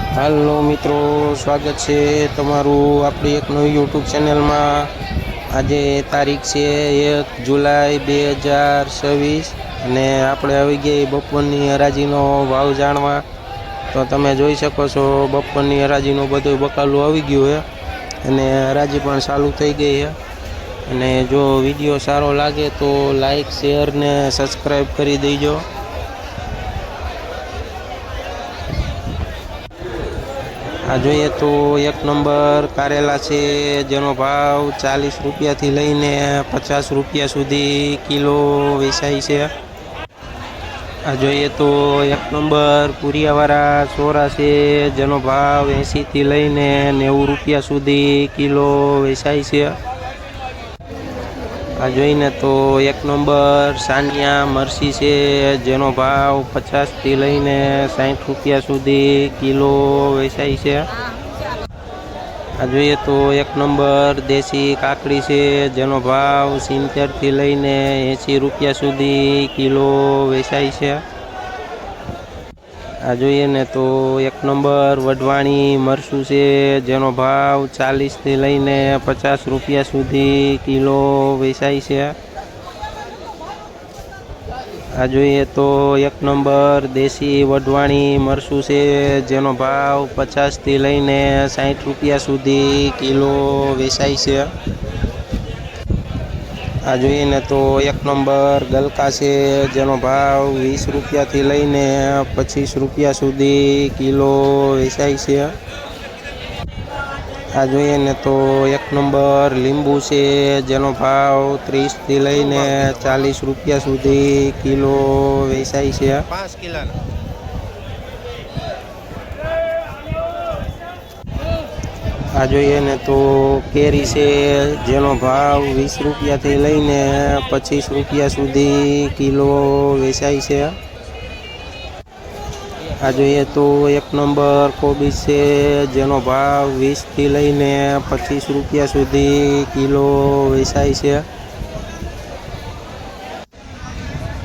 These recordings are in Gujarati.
હાલો મિત્રો, સ્વાગત છે તમારું આપણી એક નવી યુટ્યુબ ચેનલમાં। આજે તારીખ છે 1 જુલાઈ 2026 અને આપણે આવી ગઈ બપોરની હરાજીનો ભાવ જાણવા। તો તમે જોઈ શકો છો બપોરની હરાજીનું બધું બકાલું આવી ગયું છે અને હરાજી પણ ચાલુ થઈ ગઈ છે। અને જો વિડીયો સારો લાગે તો લાઈક શેર ને સબસ્ક્રાઈબ કરી દેજો। આ જોઈએ તો 1 નંબર કારેલા છે, જેનો ભાવ 40 રૂપિયાથી લઈને 50 રૂપિયા સુધી કિલો વેચાય છે। આ જોઈએ તો 1 નંબર પૂરિયાવાળા સોરા છે, જેનો ભાવ 80થી લઈને 90 રૂપિયા સુધી કિલો વેચાય છે। આ જોઈને તો 1 નંબર સાનિયા મરસી છે, જેનો ભાવ 50થી લઈને 60 રૂપિયા સુધી કિલો વેચાય છે। આ જોઈએ તો 1 નંબર દેશી કાકડી છે, જેનો ભાવ 70થી લઈને 80 રૂપિયા સુધી કિલો વેચાય છે। આ જોઈએ ને તો 1 નંબર વઢવાણી મરસું છે, જેનો ભાવ 40થી લઈને 50 રૂપિયા સુધી કિલો વેચાય છે। આ જોઈએ તો 1 નંબર દેશી વઢવાણી મરસું છે, જેનો ભાવ 50થી લઈને 60 રૂપિયા સુધી કિલો વેચાય છે। આ જોઈએ ને તો 1 નંબર ગલકા છે, જેનો ભાવ 20 રૂપિયાથી લઈને 25 રૂપિયા સુધી કિલો વેચાય છે। આ જોઈએ ને તો 1 નંબર લીંબુ છે, જેનો ભાવ 30થી લઈને 40 રૂપિયા સુધી કિલો વેચાય છે। 5 કિલોના આ જોઈએ ને તો કેરી છે, જેનો ભાવ 20 રૂપિયાથી લઈને 25 રૂપિયા સુધી કિલો વેચાય છે। આ જોઈએ તો 1 નંબર કોબીજ છે, જેનો ભાવ 20થી લઈને 25 રૂપિયા સુધી કિલો વેચાય છે।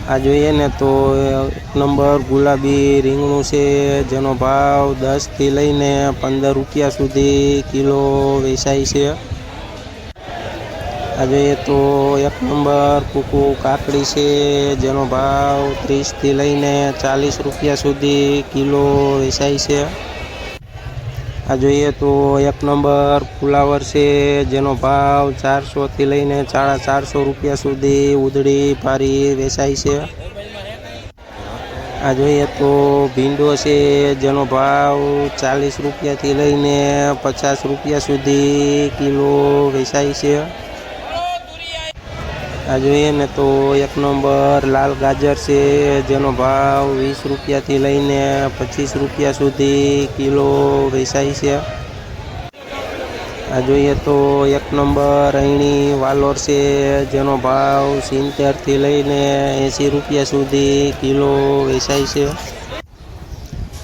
આ જોઈએ ને તો 1 નંબર ગુલાબી રીંગણું છે, જેનો ભાવ 10થી લઈને 15 રૂપિયા સુધી કિલો વેચાય છે। આ જોઈએ તો 1 નંબર કૂકુ કાકડી છે, જેનો ભાવ 30થી લઈને 40 રૂપિયા સુધી કિલો વેચાય છે। આ જોઈએ તો 1 નંબર ફુલાવર છે, જેનો ભાવ 400થી લઈને 450 રૂપિયા સુધી ઉધડી ભારી વેચાય છે। આ જોઈએ તો ભીંડો છે, જેનો ભાવ 40 રૂપિયાથી લઈને 50 રૂપિયા સુધી કિલો વેચાય છે। આ જોઈએ ને તો 1 નંબર લાલ ગાજર છે, જેનો ભાવ 20 રૂપિયાથી લઈને 25 રૂપિયા સુધી કિલો વેચાય છે। આ જોઈએ તો 1 નંબર અહીણી વાલોર છે, જેનો ભાવ 70થી લઈને 80 રૂપિયા સુધી કિલો વેચાય છે।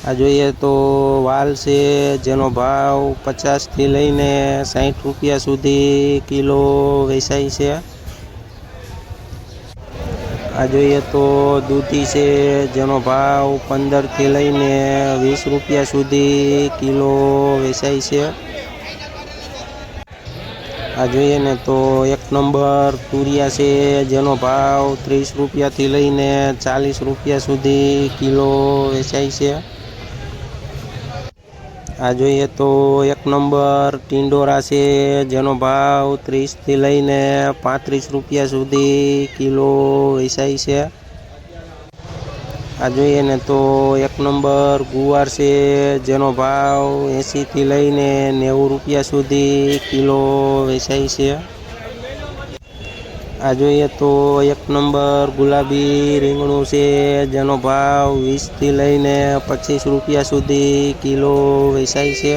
આ જોઈએ તો વાલ છે, જેનો ભાવ 50થી લઈને 60 રૂપિયા સુધી કિલો વેચાય છે। આ જોઈએ તો દૂધી છે, જેનો ભાવ 15થી લઈને 20 રૂપિયા સુધી કિલો વેચાય છે। આ જોઈએ ને તો 1 નંબર તુરિયા છે, જેનો ભાવ 30 રૂપિયાથી લઈને 40 રૂપિયા સુધી કિલો વેચાય છે। આ જોઈએ તો 1 નંબર ટિંડોરા છે, જેનો ભાવ 30થી લઈને 35 રૂપિયા સુધી કિલો વેચાય છે। આ જોઈએ ને તો 1 નંબર ગુવાર છે, જેનો ભાવ 80થી લઈને 90 રૂપિયા સુધી કિલો વેચાય છે। આ જોઈએ તો 1 નંબર ગુલાબી રીંગણું છે, જેનો ભાવ 20થી લઈને 25 રૂપિયા સુધી કિલો વેચાય છે।